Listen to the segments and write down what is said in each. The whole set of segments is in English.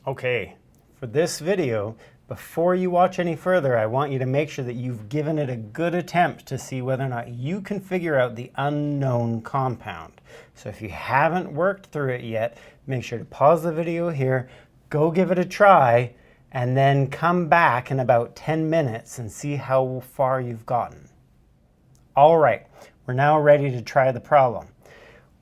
Okay, for this video, before you watch any further, I want you to make sure that you've given it a good attempt to see whether or not you can figure out the unknown compound. So if you haven't worked through it yet, make sure to pause the video here, go give it a try, and then come back in about 10 minutes and see how far you've gotten. All right, we're now ready to try the problem.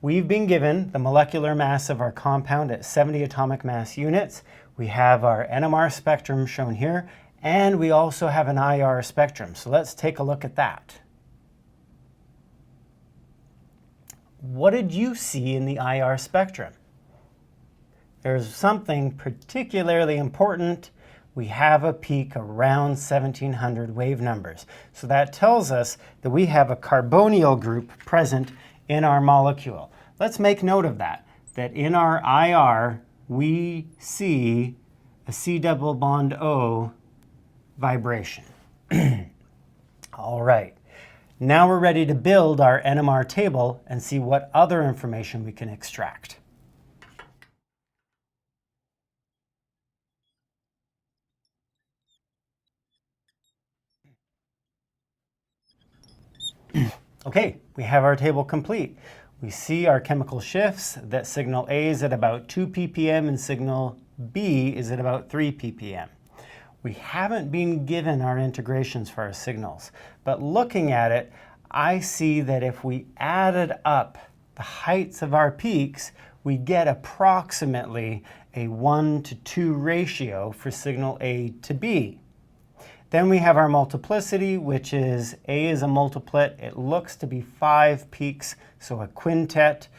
We've been given the molecular mass of our compound at 70 atomic mass units. We have our NMR spectrum shown here, and we also have an IR spectrum. So let's take a look at that. What did you see in the IR spectrum? There's something particularly important. We have a peak around 1700 wave numbers. So that tells us that we have a carbonyl group present in our molecule. Let's make note of that in our IR, we see a C double bond O vibration. All right, now we're ready to build our NMR table and see what other information we can extract. Okay, we have our table complete. We see our chemical shifts that signal A is at about 2 ppm and signal B is at about 3 ppm. We haven't been given our integrations for our signals, but looking at it, I see that if we added up the heights of our peaks, we get approximately a 1:2 ratio for signal A to B. Then we have our multiplicity, which is A is a multiplet. It looks to be 5 peaks, so a quintet.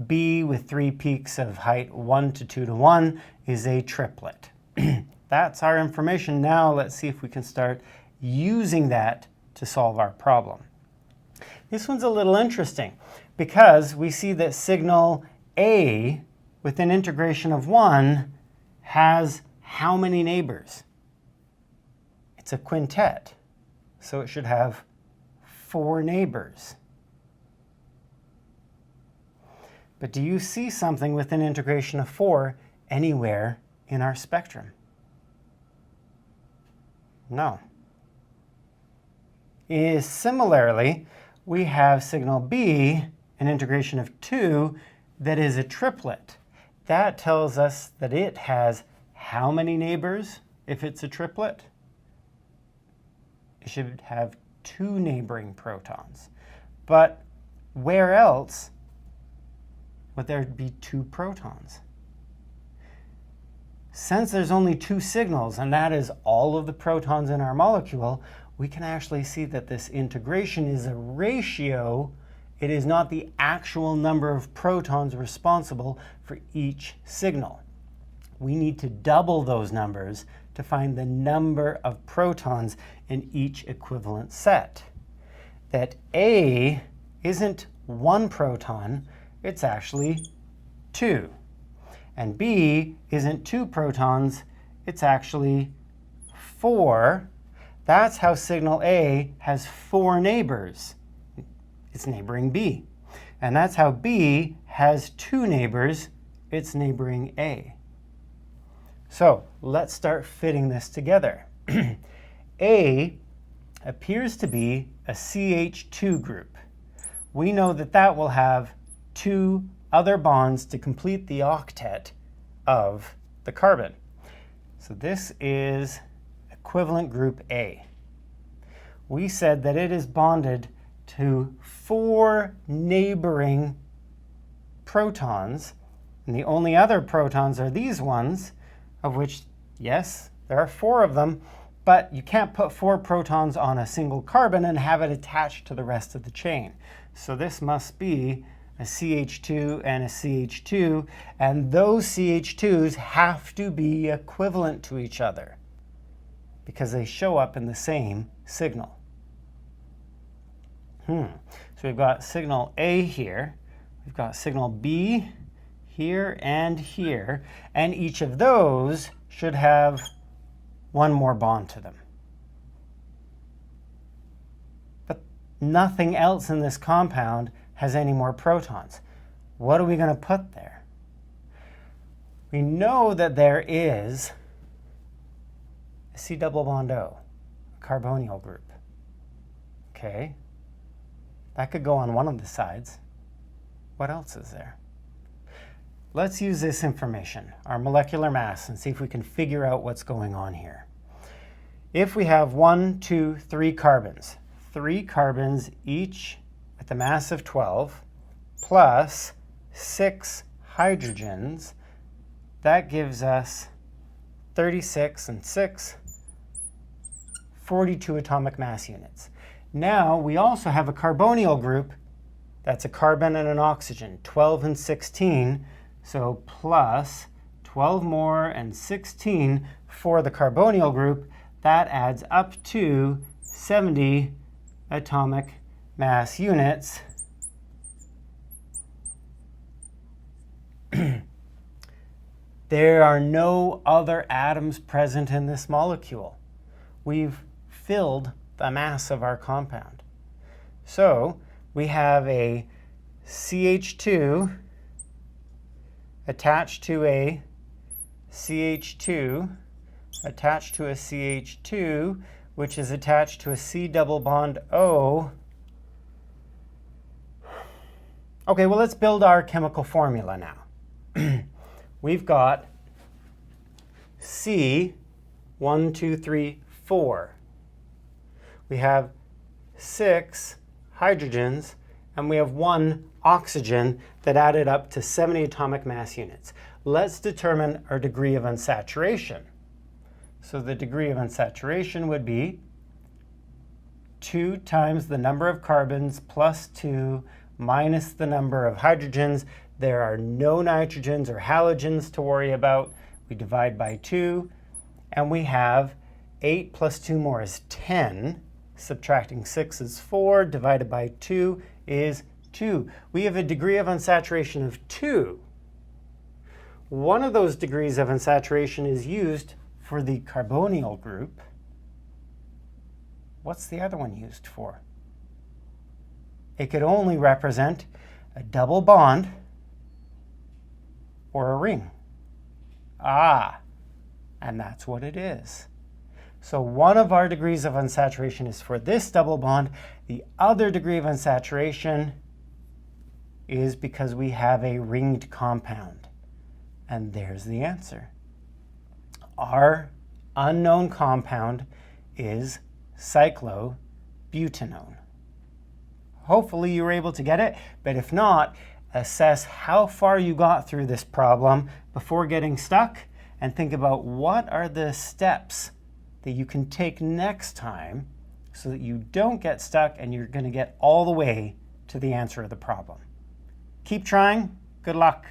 B with 3 peaks of height 1 to 2 to 1 is a triplet. That's our information. Now let's see if we can start using that to solve our problem. This one's a little interesting because we see that signal A with an integration of 1 has how many neighbors? It's a quintet, so it should have 4 neighbors. But do you see something with an integration of 4 anywhere in our spectrum? No. Similarly, we have signal B, an integration of 2, that is a triplet. That tells us that it has how many neighbors if it's a triplet? It should have 2 neighboring protons. But where else would there be 2 protons? Since there's only 2 signals, and that is all of the protons in our molecule, we can actually see that this integration is a ratio. It is not the actual number of protons responsible for each signal. We need to double those numbers to find the number of protons in each equivalent set. That A isn't 1 proton, it's actually 2. And B isn't 2 protons, it's actually 4. That's how signal A has 4 neighbors. It's neighboring B. And that's how B has 2 neighbors, it's neighboring A. So let's start fitting this together. A appears to be a CH2 group. We know that that will have 2 other bonds to complete the octet of the carbon. So this is equivalent group A. We said that it is bonded to 4 neighboring protons, and the only other protons are these ones, of which, yes, there are 4 of them, but you can't put 4 protons on a single carbon and have it attached to the rest of the chain. So this must be a CH2 and a CH2, and those CH2s have to be equivalent to each other because they show up in the same signal. So we've got signal A here, we've got signal B here and here, and each of those should have 1 more bond to them. But nothing else in this compound has any more protons. What are we going to put there? We know that there is a C double bond O, a carbonyl group. Okay, that could go on one of the sides. What else is there? Let's use this information, our molecular mass, and see if we can figure out what's going on here. If we have 1, 2, 3 carbons, 3 carbons each at the mass of 12, plus 6 hydrogens, that gives us 36 and 6, 42 atomic mass units. Now we also have a carbonyl group that's a carbon and an oxygen, 12 and 16, so plus 12 more and 16 for the carbonyl group, that adds up to 70 atomic mass units. There are no other atoms present in this molecule. We've filled the mass of our compound. So we have a CH2 attached to a CH2 attached to a CH2, which is attached to a C double bond O. Okay, well, let's build our chemical formula now. We've got C, 1, 2, 3, 4. We have 6 hydrogens, and we have 1 oxygen that added up to 70 atomic mass units. Let's determine our degree of unsaturation. So the degree of unsaturation would be 2 times the number of carbons plus 2 minus the number of hydrogens. There are no nitrogens or halogens to worry about. We divide by 2, and we have 8 plus 2 more is 10. Subtracting 6 is 4, divided by 2 is 2. We have a degree of unsaturation of 2. One of those degrees of unsaturation is used for the carbonyl group. What's the other one used for? It could only represent a double bond or a ring. Ah, and that's what it is. So one of our degrees of unsaturation is for this double bond. The other degree of unsaturation is because we have a ringed compound. And there's the answer. Our unknown compound is cyclobutanone. Hopefully you were able to get it, but if not, assess how far you got through this problem before getting stuck, and think about what are the steps that you can take next time so that you don't get stuck and you're going to get all the way to the answer of the problem. Keep trying. Good luck.